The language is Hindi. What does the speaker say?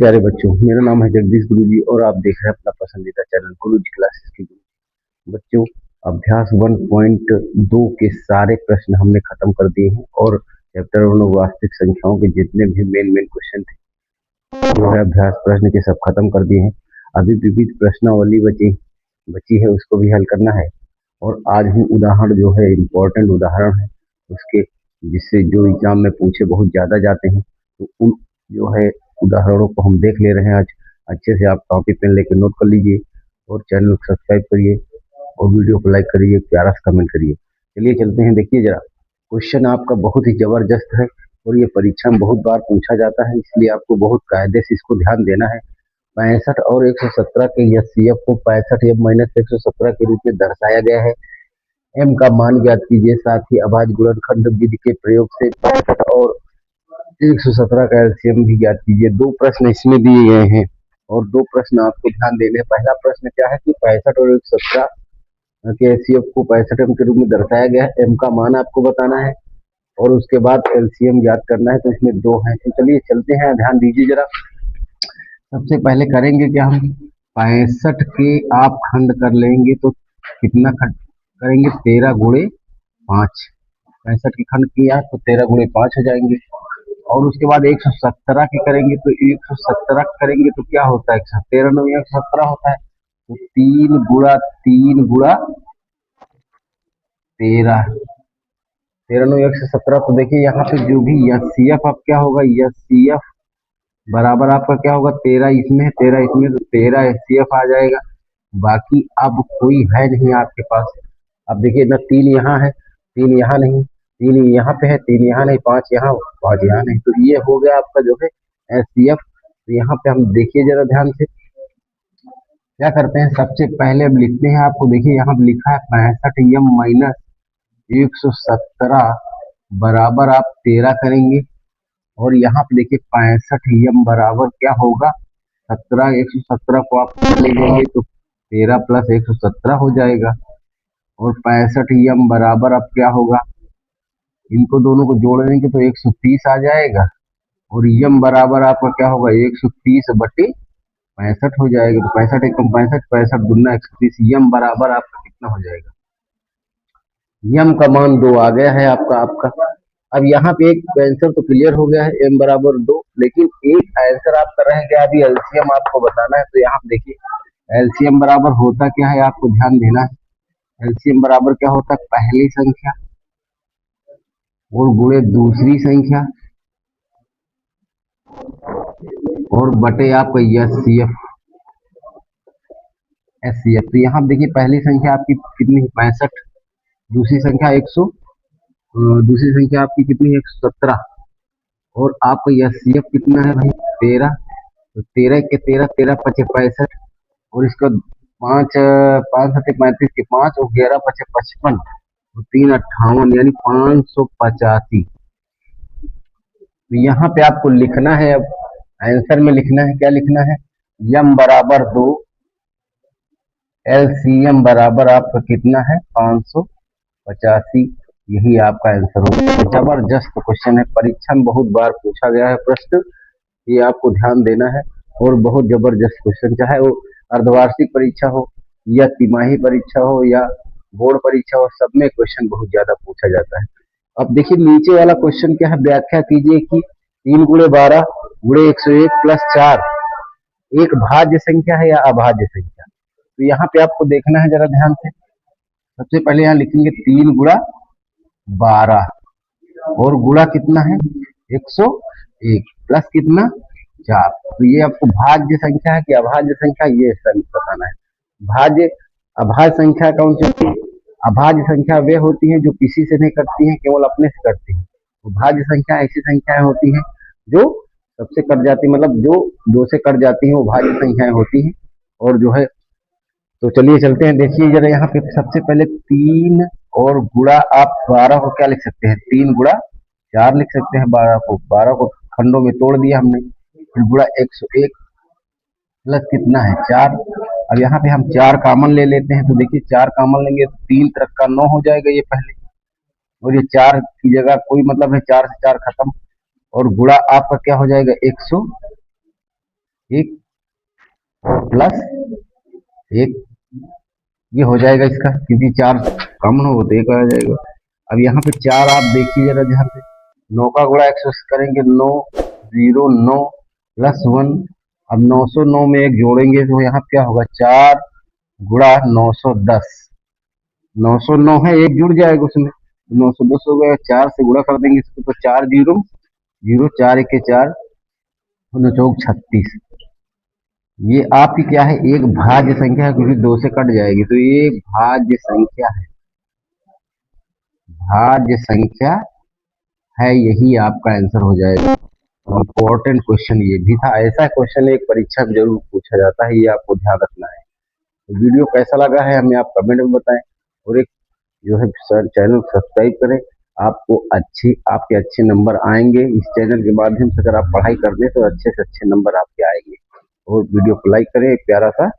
प्यारे बच्चों, मेरा नाम है जगदीश गुरुजी और आप देख रहे हैं अपना पसंदीदा चैनल गुरुजी क्लासेस की गुरु। बच्चों, अभ्यास 1.2 के सारे प्रश्न हमने खत्म कर दिए हैं और चैप्टर 1 वास्तविक संख्याओं के जितने भी मेन क्वेश्चन थे जो है अभ्यास प्रश्न के सब खत्म कर दिए हैं। अभी विविध प्रश्नावली बची है, उसको भी हल करना है। और आज भी उदाहरण जो है इम्पोर्टेंट उदाहरण है उसके, जिससे जो एग्जाम में पूछे बहुत ज़्यादा जाते हैं, तो उन जो है उदाहरणों को हम देख ले रहे हैं आज। अच्छे से आप कॉपी पेन लेकर नोट कर लीजिए और चैनल को सब्सक्राइब करिए और वीडियो को लाइक करिए, प्यारा सा कमेंट करिए। चलिए चलते हैं। देखिए जरा, क्वेश्चन आपका बहुत ही जबरदस्त है और ये परीक्षा में बहुत बार पूछा जाता है, इसलिए आपको बहुत कायदे से इसको ध्यान देना है। 65 और 117 के एचसीएफ को 65 m - 117 के रूप में दर्शाया गया है। m का मान ज्ञात कीजिए, साथ ही अभाज्य गुणनखंड विधि के प्रयोग से 65 और 117 का एलसीएम भी ज्ञात कीजिए। दो प्रश्न इसमें दिए गए हैं और दो प्रश्न आपको ध्यान देने हैं। पहला प्रश्न क्या है कि 65 और 117 के एचसीएफ को 65 m के रूप में दर्शाया गया है। m का मान आपको बताना है और उसके बाद एलसीएम ज्ञात करना है। तो इसमें दो है, तो चलिए चलते हैं। ध्यान दीजिए जरा। सबसे पहले करेंगे क्या, हम 65 के आप खंड कर लेंगे तो कितना खंड करेंगे, 13 गुणे 5। 65 के खंड किया तो 13 गुणे 5 हो जाएंगे। और उसके बाद 117 के करेंगे तो 117 करेंगे तो क्या होता है, 13 9 117 होता है। तो 3 गुणा 3 गुणा 13, 13 9 117। तो देखिए यहाँ पे जो भी एचसीएफ अब क्या होगा, एचसीएफ बराबर आपका क्या होगा, 13 इसमें 13 इसमें, तो 13 एचसीएफ आ जाएगा। बाकी अब कोई है नहीं आपके पास। अब देखिए ना, 3 यहाँ है, 3 यहाँ नहीं, 3 यहाँ पे है, 3 यहाँ नहीं, 5 यहाँ, 5 यहाँ नहीं। तो ये हो गया आपका जो है एचसीएफ। तो यहाँ पे हम देखिए जरा ध्यान से क्या करते हैं। सबसे पहले अब लिखते हैं, आपको देखिए यहाँ पे लिखा है 65 m - 117 बराबर आप 13 करेंगे। और यहाँ पे देखिए 65 m बराबर क्या होगा, 17। 117 को आप ले लेंगे तो 13 + 117 हो जाएगा। और 65 m बराबर अब क्या होगा, इनको दोनों को जोड़ देंगे तो 130 आ जाएगा। और यम बराबर आपका क्या होगा, 130/65 हो जाएगा। तो 65 एकम 65, 65 दूना 130। यम बराबर आपका कितना हो जाएगा, यम का मान 2 आ गया है आपका। अब यहाँ पे एक आंसर तो क्लियर हो गया है, m बराबर 2, लेकिन एक आंसर आपका रह गया। अभी एलसीएम आपको बताना है। तो यहाँ पे देखिए एलसीएम बराबर होता क्या है, आपको ध्यान देना है। एलसीएम बराबर क्या होता है, पहली संख्या और गुणे दूसरी संख्या और बटे आपका एचसीएफ। तो यहाँ देखिए पहली संख्या आपकी कितनी है, 65। दूसरी संख्या 100, दूसरी संख्या आपकी कितनी है, 117। और आपका एचसीएफ कितना है भाई, 13। तो 13 के 13, 13 × 5 = 65। और इसका 5 5 7 35 के 5 और 11 × 5 = 55 और 3 58, यानी 585। तो यहाँ पे आपको लिखना है, अब आंसर में लिखना है, क्या लिखना है, यम बराबर 2, एलसीएम बराबर आपका कितना है, 585। यही आपका आंसर होगा। जबरदस्त क्वेश्चन है, परीक्षा में बहुत बार पूछा गया है प्रश्न, ये आपको ध्यान देना है। और बहुत जबरदस्त क्वेश्चन, चाहे वो अर्धवार्षिक परीक्षा हो या तिमाही परीक्षा हो या बोर्ड परीक्षा हो, सब में क्वेश्चन बहुत ज्यादा पूछा जाता है। अब देखिए नीचे वाला क्वेश्चन क्या है, व्याख्या कीजिए कि 3 × 12 × 101 + 4 एक भाज्य संख्या है या अभाज्य संख्या। तो यहाँ पे आपको देखना है जरा ध्यान से। सबसे पहले यहाँ लिखेंगे 3 × 12 और गुणा कितना है, 101 प्लस कितना, 4। तो ये आपको भाज्य संख्या है कि अभाज्य संख्या, ये बताना है। भाज्य अभाज्य संख्या कौन सी होती है, अभाज्य संख्या वे होती हैं जो किसी से नहीं कटती हैं, केवल अपने से कटती हैं। तो भाज्य संख्या ऐसी संख्याएं होती हैं जो सबसे कट जाती, मतलब जो 2 से कट जाती हैं, वो भाज्य संख्याएं होती हैं। और जो है, तो चलिए चलते हैं। देखिए जरा यहाँ पे सबसे पहले 3 और गुणा आप 12 को क्या लिख सकते हैं, 3 × 4 लिख सकते हैं। 12 को खंडों में तोड़ दिया हमने, फिर गुणा 101 प्लस कितना है, 4। अब यहाँ पे हम 4 कॉमन ले लेते हैं। तो देखिए 4 कॉमन लेंगे तो 3 तरफ का 9 हो जाएगा ये पहले, और ये 4 की जगह कोई मतलब है, 4 से 4 खत्म। और गुणा आपका क्या हो जाएगा, एक प्लस एक, ये हो जाएगा इसका, क्योंकि 4 कॉमन हो तो एक आ जाएगा। अब यहाँ पे 4 आप देखिए जरा ध्यान से, 9 का गुणा 180 करेंगे 9, 0 9 प्लस 1। अब 909 में एक जोड़ेंगे तो यहाँ क्या होगा, 4 गुणा 910, 909 है एक जुड़ जाएगा उसमें, 910 हो गया, 4 से गुणा कर देंगे इसको तो 4 जीरो जीरो, 4 एक 4, 36। ये आपकी क्या है, एक भाज्य संख्या है, क्योंकि 2 से कट जाएगी तो ये भाज्य संख्या है, भाज्य संख्या है, यही आपका आंसर हो जाएगा। इम्पोर्टेंट क्वेश्चन ये भी था, ऐसा क्वेश्चन एक परीक्षा में जरूर पूछा जाता है, ये आपको ध्यान रखना है। तो वीडियो कैसा लगा है हमें आप कमेंट में बताएं, और एक जो है सर चैनल सब्सक्राइब करें। आपको आपके अच्छे नंबर आएंगे इस चैनल के माध्यम से, अगर आप पढ़ाई कर दें तो अच्छे से अच्छे नंबर आपके आएंगे। और वीडियो को लाइक करें, एक प्यारा सा